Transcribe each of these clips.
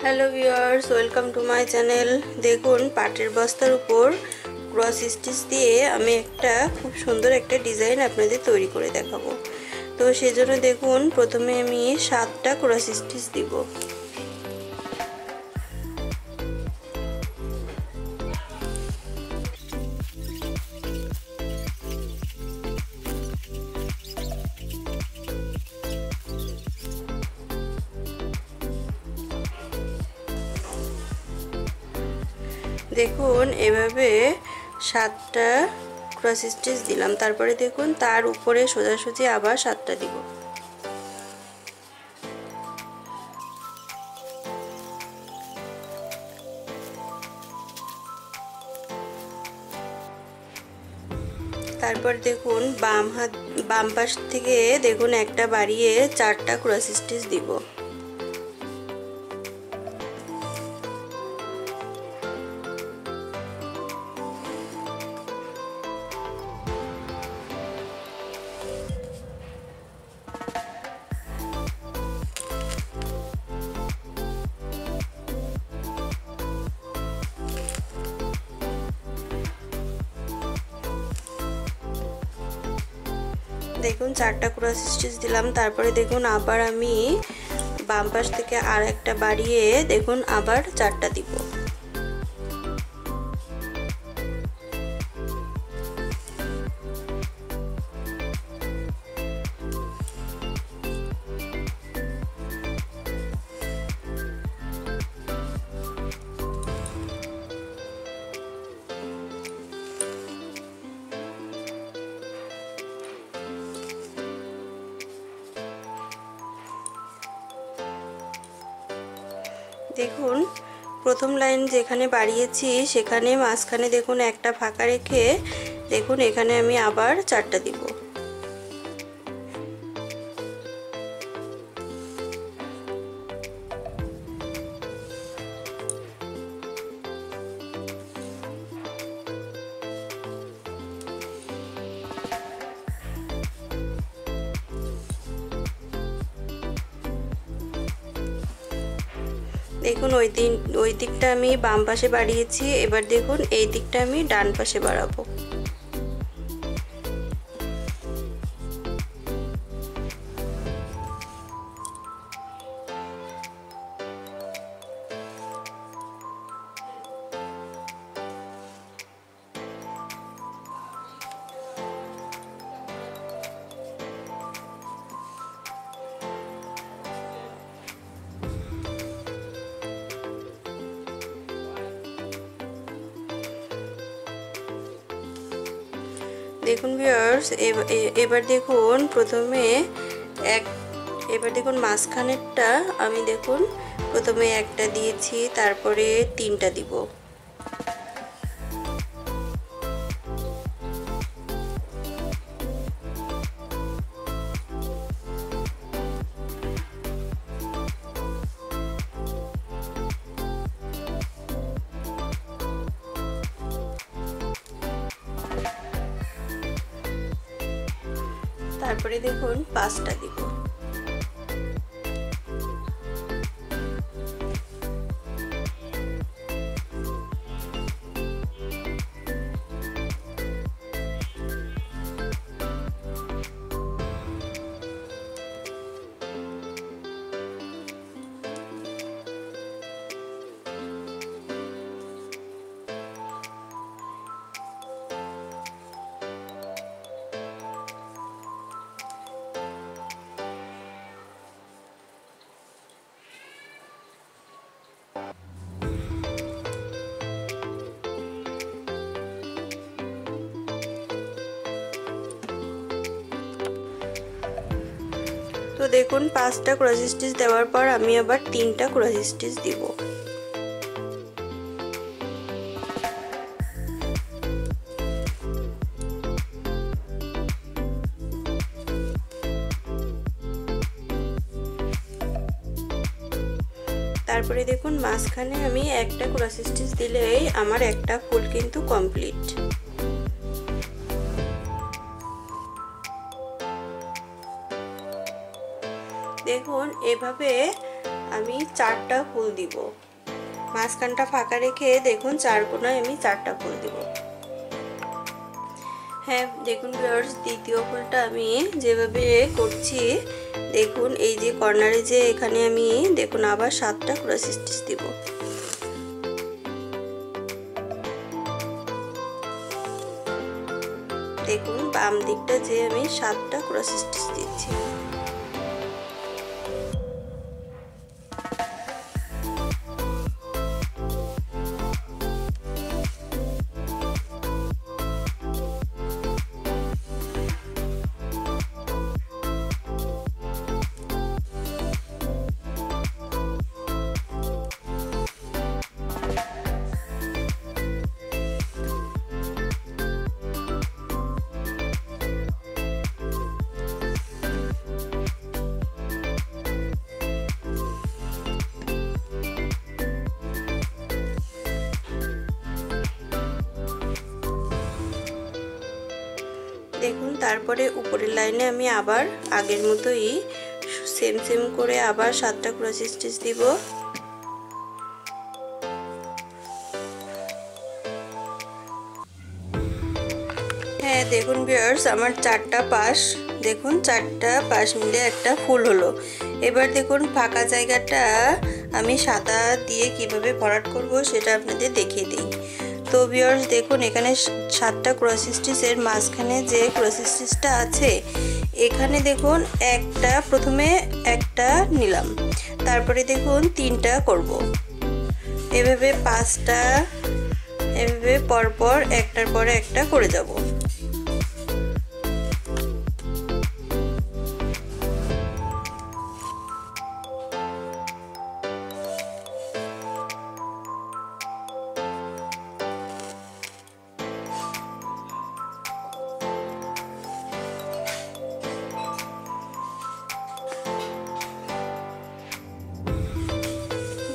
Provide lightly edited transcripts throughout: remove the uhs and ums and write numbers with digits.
Hello viewers, welcome to my channel. দেখুন, পাটের বস্তার উপর ক্রস স্টিচ দিয়ে আমি একটা খুব সুন্দর একটা ডিজাইন আপনাদের তৈরি করে দেখাবো। তো সেজন্য দেখুন, প্রথমে আমি 7টা ক্রস স্টিচ দিব। দেখুন, এভাবে 7টা ক্রস স্টিচ দিলাম। তারপরে দেখুন, তার উপরে সোজাসুজি আবার 7টা দিব। তারপর দেখুন, বাম পাশ থেকে দেখুন একটা বাড়িয়ে 4টা ক্রস স্টিচ দিব। দেখুন, 4টা ক্রস স্টিচ দিলাম। তারপরে দেখুন, আবার আমি বাম পাশ থেকে আর একটা বাড়িয়ে দেখুন আবার 4টা দিব। দেখুন, প্রথম লাইন যেখানে বাড়িয়েছি সেখানে মাঝখানে দেখুন একটা ফাঁকা রেখে দেখুন এখানে আমি আবার 4টা দিব। দেখুন, ওই দিকটা আমি বাম পাশে বাড়িয়েছি। এবার দেখুন এই দিকটা আমি ডান পাশে বাড়াবো। দেখুন ভিউয়ার্স, এবার দেখুন এবার দেখুন মাঝখানেরটা আমি দেখুন প্রথমে একটা দিয়েছি, তারপরে 3টা দিব। তারপরে দেখুন 5টা দিব। তো দেখুন, 5টা ক্রস স্টিচ দেওয়ার পর আমি আবার 3টা ক্রস স্টিচ দিব। তারপরে দেখুন মাঝখানে আমি একটা ক্রস স্টিচ দিলেই আমার একটা ফুল কিন্তু কমপ্লিট। দেখুন, এভাবে আমি 4টা ফুল দিব। মাঝখানটা ফাঁকা রেখে দেখুন 4 কোণায় আমি 4টা ফুল দিব। হ্যাঁ দেখুন ভিউয়ার্স, দ্বিতীয় ফুলটা আমি যেভাবে করছি দেখুন, এই যে কর্নারে যে এখানে আমি দেখুন আবার 7টা ক্রস স্টিচ দিব। দেখুন বাম দিকটা যে আমি 7টা ক্রস স্টিচ দিচ্ছি। দেখুন তারপরে উপরের লাইনে আমি আবার আগের মতোই সেম করে আবার 7টা ক্রস স্টিচ দিব। হ্যাঁ দেখুন ভিউয়ার্স, আমার 4টা পাশ, দেখুন 4টা পাশ মিলে একটা ফুল হলো। এবার দেখুন ফাঁকা জায়গাটা আমি সাদা দিয়ে কিভাবে ভরাট করব সেটা আপনাদের দেখিয়ে দিই। তো ভিউয়ার্স দেখুন, এখানে 7টা ক্রস স্টিচের মাঝখানে যে ক্রস স্টিচটা আছে এখানে দেখুন একটা, প্রথমে একটা নিলাম, তারপরে দেখুন 3টা করব, এভাবে 5টা, এভাবে পরপর একটার পরে একটা করে যাব।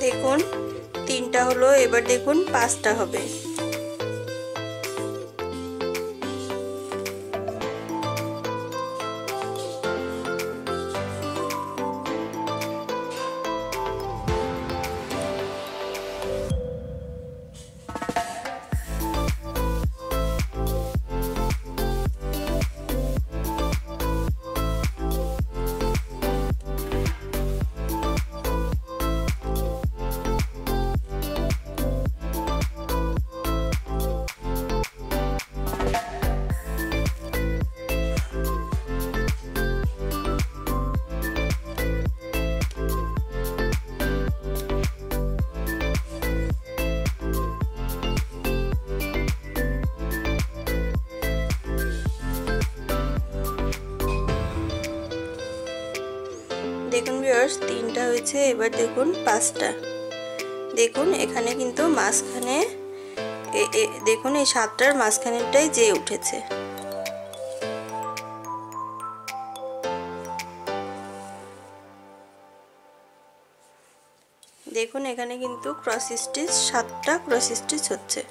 দেখুন 3টা হলো, এবার দেখুন 5টা হবে। দেখুন ভিউয়ার্স 3টা হয়েছে, এবার দেখুন 5টা। দেখুন এখানে কিন্তু মাঝখানে দেখুন এই 7টার মাঝখানেরটাই যে উঠেছে। দেখুন এখানে কিন্তু ক্রস স্টিচ 7টা ক্রস স্টিচ হচ্ছে।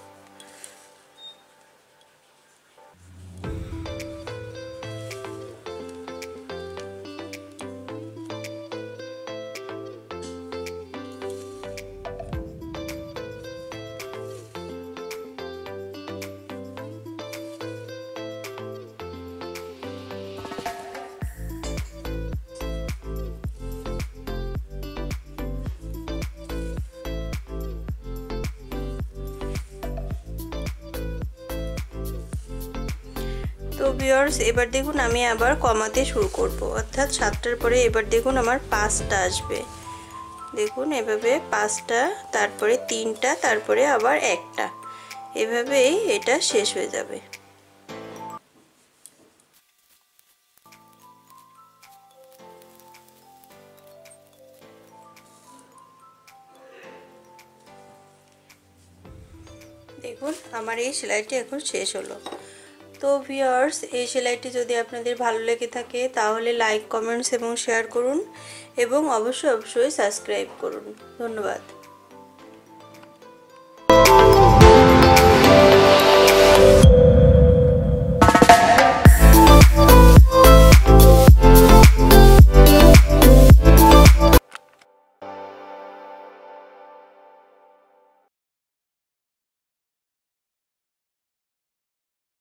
তো ভিউয়ার্স এবার দেখুন আমি আবার কমাতে শুরু করব, অর্থাৎ 7টার পরে এবার দেখুন আমার 5টা আসবে। দেখুন এভাবে 5টা, তারপরে 3টা, তারপরে আবার একটা, এভাবেই এটা শেষ হয়ে যাবে। দেখুন আমার এই সেলাইটি এখন শেষ হলো। তো ভিউয়ার্স এই সেলাইটি যদি আপনাদের ভালো লেগে থাকে তাহলে লাইক, কমেন্টস এবং শেয়ার করুন এবং অবশ্যই সাবস্ক্রাইব করুন। ধন্যবাদ।